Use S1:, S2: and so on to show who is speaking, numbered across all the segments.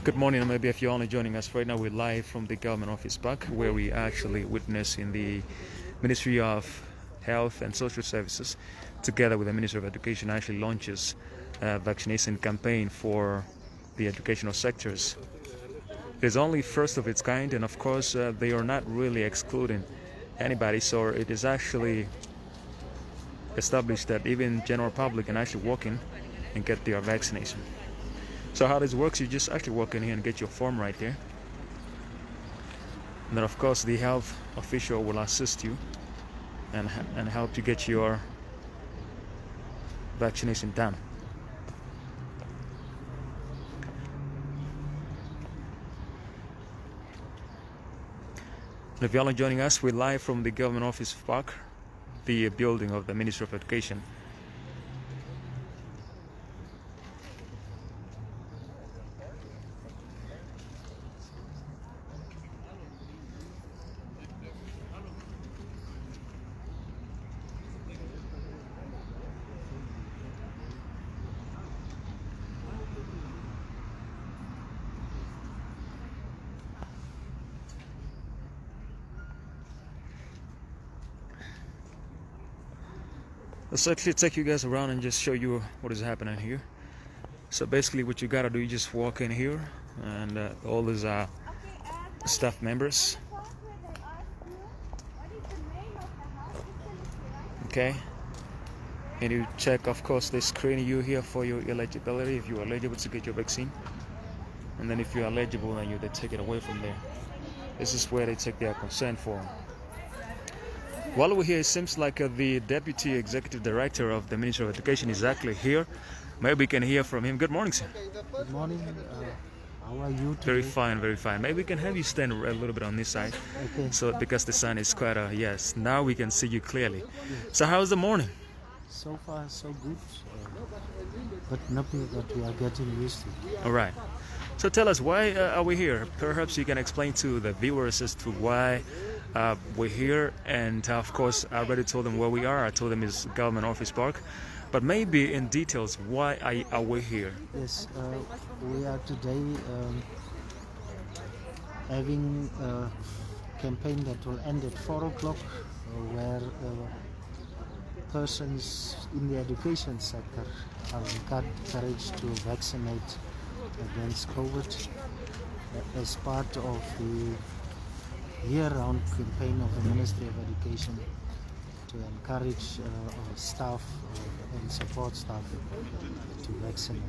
S1: Good morning, maybe if you're only joining us right now, we're live from the government office park where we actually witness in the Ministry of Health and Social Services together with the Ministry of Education actually launches a vaccination campaign for the educational sectors. It's only first of its kind, and of course they are not really excluding anybody, so it is actually established that even general public can actually walk in and get their vaccination. So how this works, you just actually walk in here and get your form right there. And then of course the health official will assist you and help you get your vaccination done. And if you're only joining us, we're live from the government office park, the building of the Ministry of Education. Let's actually take you guys around and just show you what is happening here. So basically what you gotta do, you just walk in here and all these staff members. Okay, and you check, of course, they screen you here for your eligibility, if you are eligible to get your vaccine. And then if you are eligible, then they take it away from there. This is where they take their consent form. While we're here, it seems like the Deputy Executive Director of the Ministry of Education is actually here. Maybe we can hear from him. Good morning, sir.
S2: Good morning. How are you today?
S1: Very fine, very fine. Maybe we can have you stand a little bit on this side.
S2: Okay.
S1: So because the sun is quite yes, now we can see you clearly. So how's the morning?
S2: So far, so good. But nothing that we are getting used to.
S1: All right. So tell us, why are we here? Perhaps you can explain to the viewers as to why we're here, and of course I already told them where we are. I told them it's Government Office Park, but maybe in details, why are we here?
S2: Yes, we are today having a campaign that will end at 4 o'clock, where persons in the education sector are encouraged to vaccinate against COVID as part of the year-round campaign of the Ministry of Education to encourage staff and support staff to vaccinate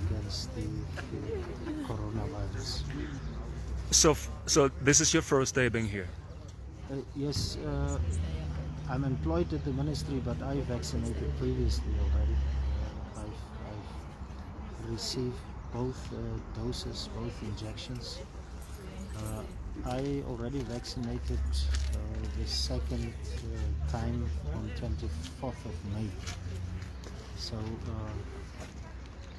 S2: against the coronavirus.
S1: So this is your first day being here?
S2: Yes, I'm employed at the ministry, but I vaccinated previously already. I've received both doses, both injections. I already vaccinated the second time on 24th of May. So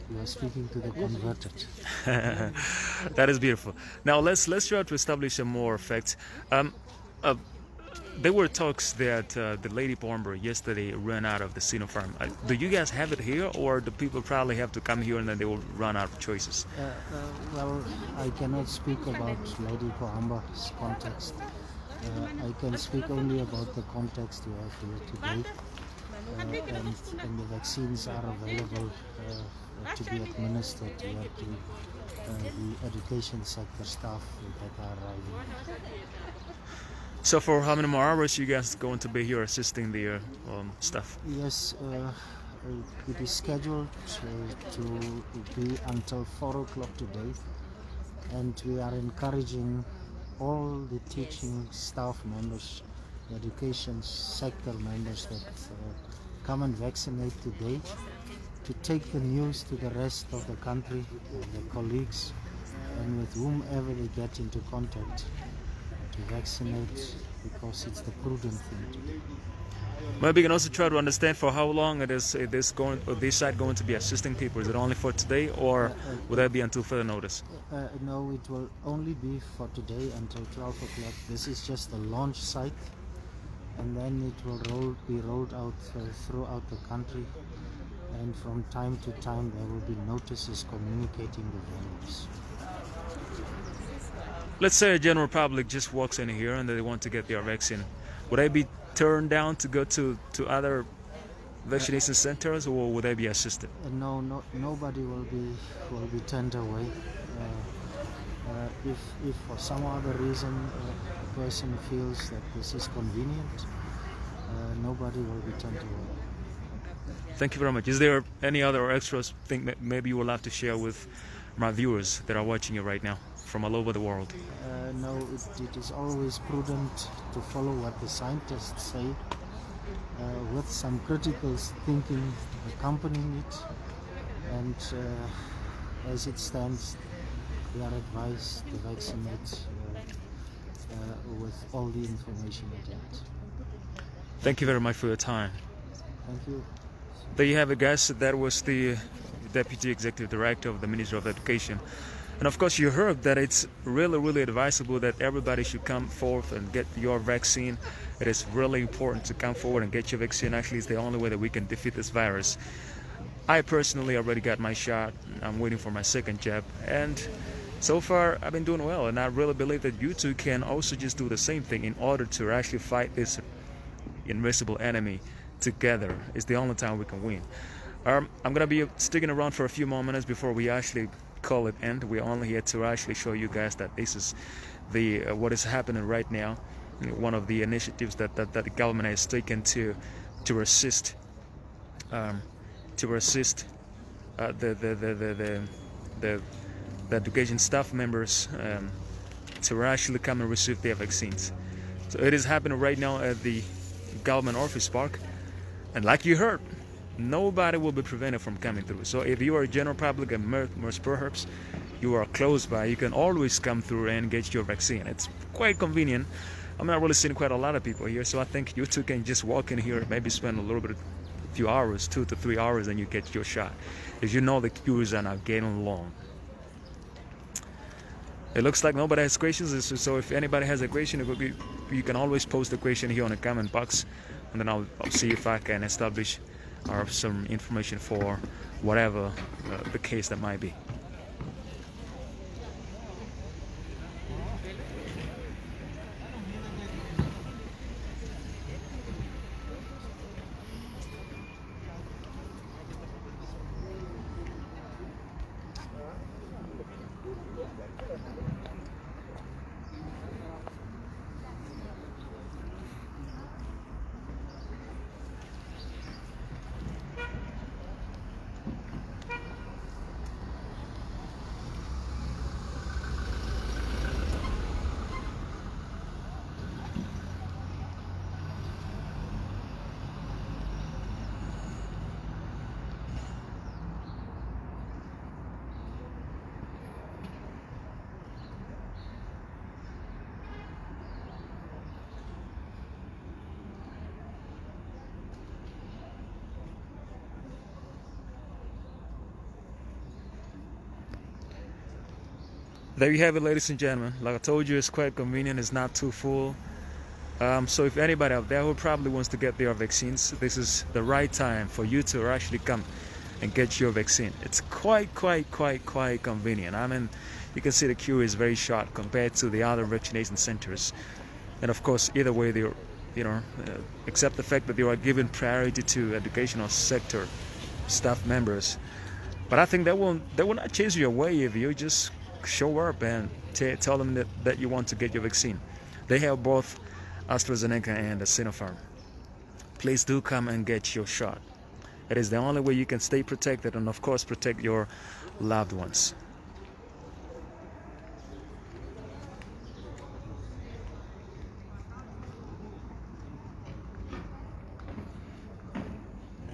S2: you are speaking to the converted.
S1: That is beautiful. Now let's try to establish some more facts. There were talks that the Lady Bomber yesterday ran out of the Sinopharm. Do you guys have it here, or do people probably have to come here and then they will run out of choices?
S2: Well, I cannot speak about Lady Bomber's context. I can speak only about the context we have here today. And the vaccines are available to be administered here to the education sector staff that are arriving.
S1: So for how many more hours you guys going to be here assisting the staff?
S2: Yes, it is scheduled to be until 4 o'clock today, and we are encouraging all the teaching staff members, the education sector members that come and vaccinate today, to take the news to the rest of the country, their colleagues, and with whomever they get into contact, to vaccinate, because it's the prudent thing to do.
S1: Maybe you can also try to understand for how long this site going to be assisting people. Is it only for today, or will that be until further notice?
S2: No, it will only be for today until 12 o'clock. This is just the launch site, and then it will be rolled out throughout the country, and from time to time there will be notices communicating the venues.
S1: Let's say a general public just walks in here and they want to get their vaccine. Would they be turned down to go to other vaccination centers, or would they be assisted?
S2: No, nobody will be turned away. If for some other reason a person feels that this is convenient, nobody will be turned away.
S1: Thank you very much. Is there any other extras thing that maybe you would like to share with my viewers that are watching you right now from all over the world?
S2: No, it is always prudent to follow what the scientists say, with some critical thinking accompanying it, and as it stands, we are advised to vaccinate with all the information at hand.
S1: Thank you very much for your time.
S2: Thank you.
S1: There you have it, guys. That was the Deputy Executive Director of the Ministry of Education. And of course, you heard that it's really advisable that everybody should come forth and get your vaccine. It is really important to come forward and get your vaccine. Actually, it's the only way that we can defeat this virus. I personally already got my shot. I'm waiting for my second jab. And so far, I've been doing well. And I really believe that you too can also just do the same thing in order to actually fight this invisible enemy together. It's the only time we can win. I'm going to be sticking around for a few more minutes before we actually call it end. We're only here to actually show you guys that this is the what is happening right now. One of the initiatives that the government has taken to assist the education staff members to actually come and receive their vaccines. So it is happening right now at the government office park, and like you heard, nobody will be prevented from coming through. So if you are a general public and most perhaps you are close by, you can always come through and get your vaccine. It's quite convenient. I'm not really seeing quite a lot of people here, so I think you too can just walk in here, maybe spend a few hours, 2 to 3 hours, and you get your shot. As you know, the queues are now getting long. It looks like nobody has questions, so if anybody has a question, you can always post the question here on the comment box, and then I'll see if I can establish some information for whatever the case that might be. There you have it, ladies and gentlemen. Like I told you, it's quite convenient. It's not too full. So if anybody out there who probably wants to get their vaccines, this is the right time for you to actually come and get your vaccine. It's quite convenient. I mean, you can see the queue is very short compared to the other vaccination centers. And of course, either way, they're, except the fact that they are given priority to educational sector staff members. But I think that will not chase you away if you just show up and tell them that you want to get your vaccine. They have both AstraZeneca and Sinopharm. Please do come and get your shot. It is the only way you can stay protected and of course protect your loved ones.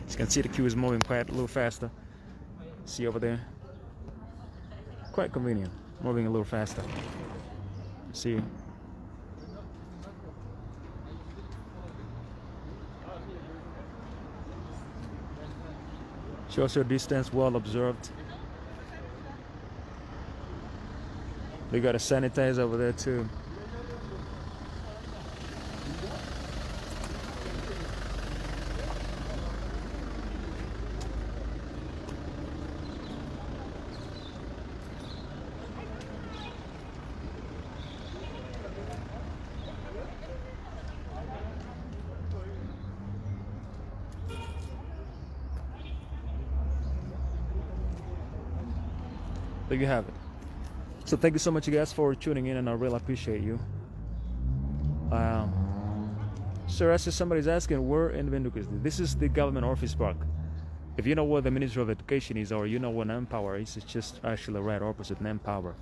S1: As you can see, the queue is moving quite a little faster. See over there? Quite convenient, moving a little faster. See? Social distance well observed. They got a sanitizer over there too. There you have it. So thank you so much, you guys, for tuning in, and I really appreciate you. Sir, as somebody's asking, where in Vindukas? This is the government office park. If you know where the Ministry of Education is, or you know what Empower is, it's just actually right opposite Empower,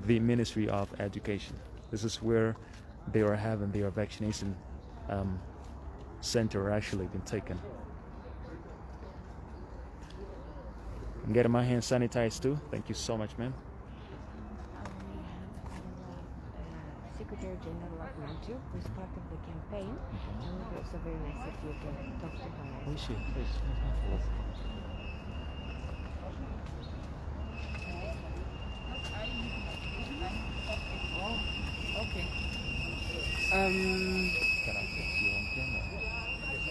S1: the Ministry of Education. This is where they are having their vaccination center actually been taken. I'm getting my hands sanitized too. Thank you so much, ma'am.
S3: Secretary General of Nantu, who is part of the campaign, and it would be also very nice if you can talk to her.
S1: Who is she? Please.
S3: Oh, okay.
S1: Can I fix you on camera?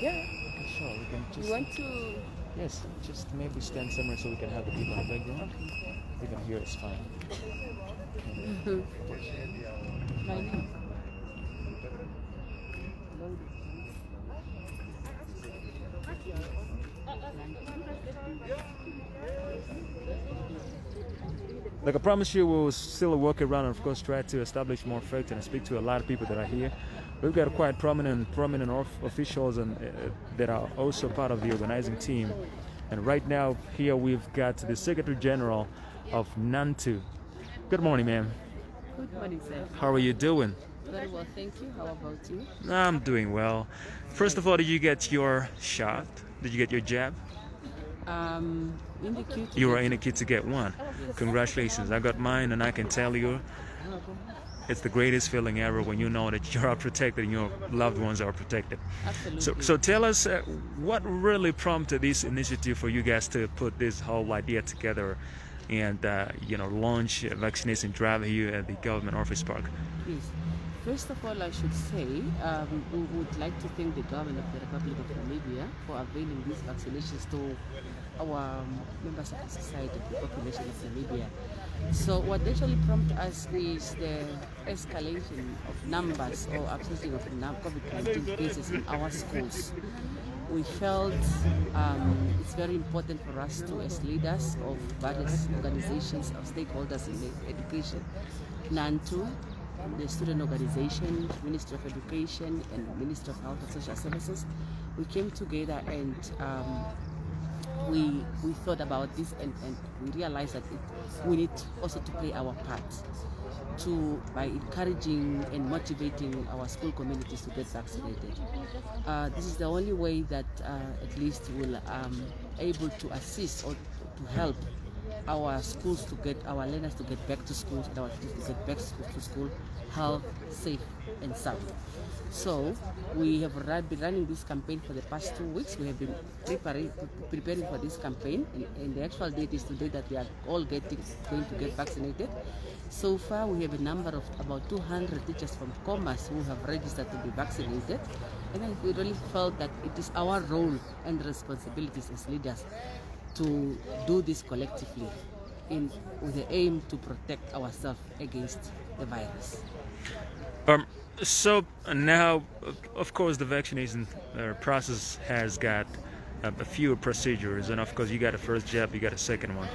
S3: Yeah.
S1: Okay, sure. We can just.
S3: You want to?
S1: Yes, just maybe stand somewhere so we can have the people in the background.
S3: Okay.
S1: They can hear it's fine.
S3: My name.
S1: Like I promise you, we'll still work around and of course try to establish more faith and speak to a lot of people that are here. We've got quite prominent officials and that are also part of the organizing team. And right now here we've got the Secretary General of Nantu. Good morning, ma'am.
S3: Good morning, sir.
S1: How are you doing?
S3: Very well, thank you. How about you?
S1: I'm doing well. First of all, did you get your shot? Did you get your jab?
S3: In the queue.
S1: You were in a queue to get one. Congratulations. I got mine, and I can tell you it's the greatest feeling ever when you know that you are protected and your loved ones are protected.
S3: Absolutely.
S1: So tell us what really prompted this initiative for you guys to put this whole idea together and launch a vaccination drive here at the government office park.
S3: Yes. First of all, I should say we would like to thank the government of the Republic of Namibia for availing these vaccinations to our members of the society, the population of Namibia. So what actually prompted us is the escalation of numbers or upsetting of COVID-19 cases in our schools. We felt it's very important for us to, as leaders of various organizations or stakeholders in the education, Nantu, the student organization, Ministry of Education, and Ministry of Health and Social Services, we came together and we thought about this and we realized that we need also to play our part by encouraging and motivating our school communities to get vaccinated. This is the only way that at least will able to assist or to help our schools to get our learners to get back to school and our students to get back to school health, safe and sound. So we have been running this campaign for the past 2 weeks. We have been preparing for this campaign, and the actual date is today that we are all going to get vaccinated. So far we have a number of about 200 teachers from Commerce who have registered to be vaccinated, and we really felt that it is our role and responsibilities as leaders to do this collectively with the aim to protect ourselves against the virus.
S1: So now, of course, the vaccination process has got a few procedures, and of course you got a first jab, you got a second one,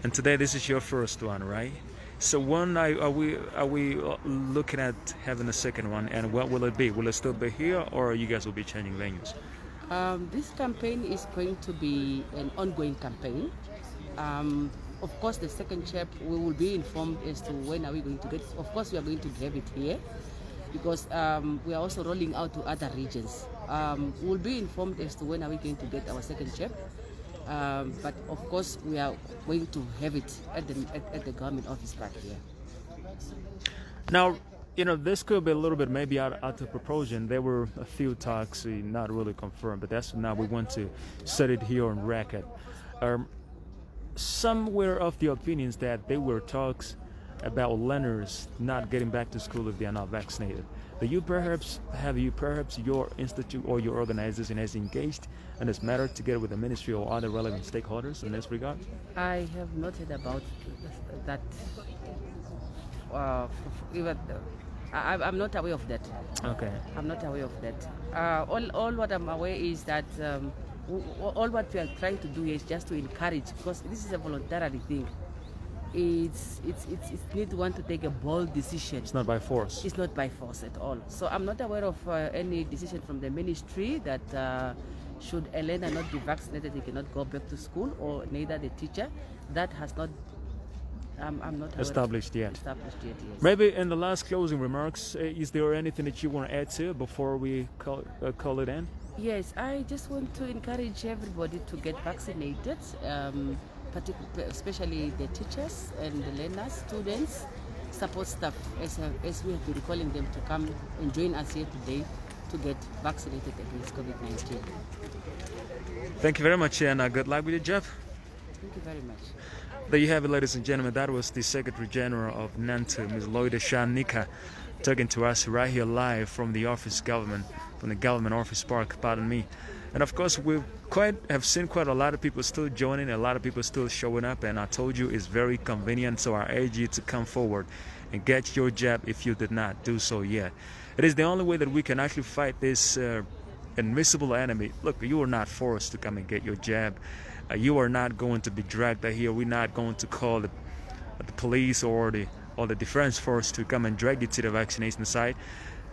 S1: and today this is your first one, right? So when are we looking at having a second one, and what will it be? Will it still be here, or you guys will be changing venues?
S3: This campaign is going to be an ongoing campaign. Of course, the second jab, we will be informed as to when are we going to get. Of course, we are going to have it here because we are also rolling out to other regions. We'll be informed as to when are we going to get our second jab. But of course, we are going to have it at the government office back here.
S1: Now, this could be a little bit maybe out of proportion. There were a few talks, not really confirmed, but that's now we want to set it here on record. um, some were of the opinions that there were talks about learners not getting back to school if they are not vaccinated. Do you perhaps your institute or your organization has engaged in this matter together with the ministry or other relevant stakeholders in this regard?
S3: I have not heard about that. Even I'm not aware of that.
S1: Okay.
S3: I'm not aware of that. All what I'm aware is that all what we are trying to do is just to encourage, because this is a voluntary thing. It's need one to take a bold decision.
S1: It's not by force.
S3: It's not by force at all. So I'm not aware of any decision from the ministry that should a learner not be vaccinated, he cannot go back to school, or neither the teacher. That has not. I'm not
S1: Established yet.
S3: Established yet. Yes.
S1: Maybe in the last closing remarks, is there anything that you want to add to before we call it in?
S3: Yes, I just want to encourage everybody to get vaccinated, especially the teachers and the learners, students, support staff, as we have been calling them to come and join us here today to get vaccinated against COVID-19.
S1: Thank you very much, and good luck with your job.
S3: Thank you very much.
S1: There you have it, ladies and gentlemen. That was the Secretary General of NANTU, Ms. Loida Shanika, talking to us right here live from the government office park, pardon me. And of course, we have seen quite a lot of people still joining, a lot of people still showing up, and I told you it's very convenient, so I urge you to come forward and get your jab if you did not do so yet. It is the only way that we can actually fight this invisible enemy. Look, you are not forced to come and get your jab. You are not going to be dragged out here. We're not going to call the police or the defense force to come and drag you to the vaccination site.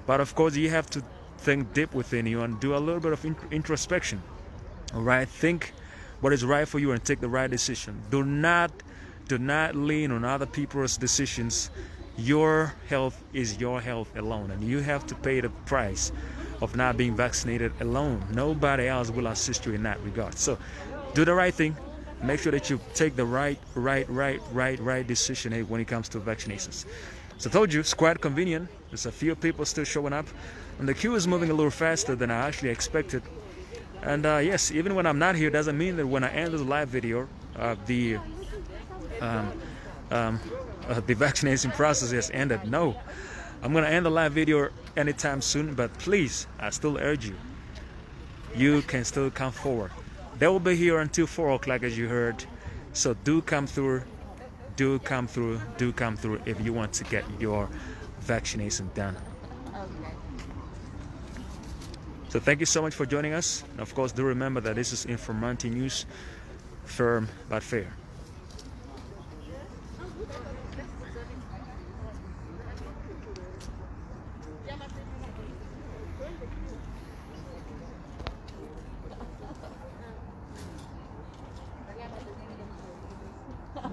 S1: But of course, you have to think deep within you and do a little bit of introspection. All right, think what is right for you and take the right decision. Do not lean on other people's decisions. Your health is your health alone, and you have to pay the price of not being vaccinated alone. Nobody else will assist you in that regard. So do the right thing. Make sure that you take the right decision when it comes to vaccinations. So I told you, it's quite convenient. There's a few people still showing up, and the queue is moving a little faster than I actually expected. And yes, even when I'm not here, doesn't mean that when I end this live video, the vaccination process has ended. No, I'm gonna end the live video anytime soon. But please, I still urge you. You can still come forward. They will be here until 4 o'clock, as you heard. So do come through. Do come through if you want to get your vaccination done. So thank you so much for joining us. And of course, do remember that this is Informanti News, firm but fair.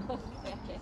S4: Okay.